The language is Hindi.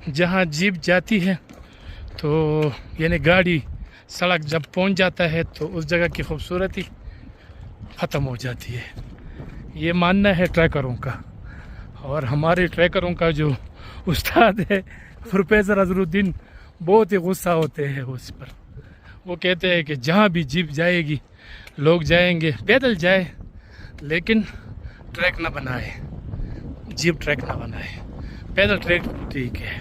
जहाँ जीप जाती है तो यानी गाड़ी सड़क जब पहुंच जाता है तो उस जगह की खूबसूरती ख़त्म हो जाती है। ये मानना है ट्रैकरों का। और हमारे ट्रैकरों का जो उस्ताद है प्रोफेसर अजरुद्दीन, बहुत ही गुस्सा होते हैं उस पर। वो कहते हैं कि जहाँ भी जीप जाएगी लोग जाएंगे, पैदल जाए लेकिन ट्रैक ना बनाए, जीप ट्रैक ना बनाए, पैदल ट्रैक ठीक है।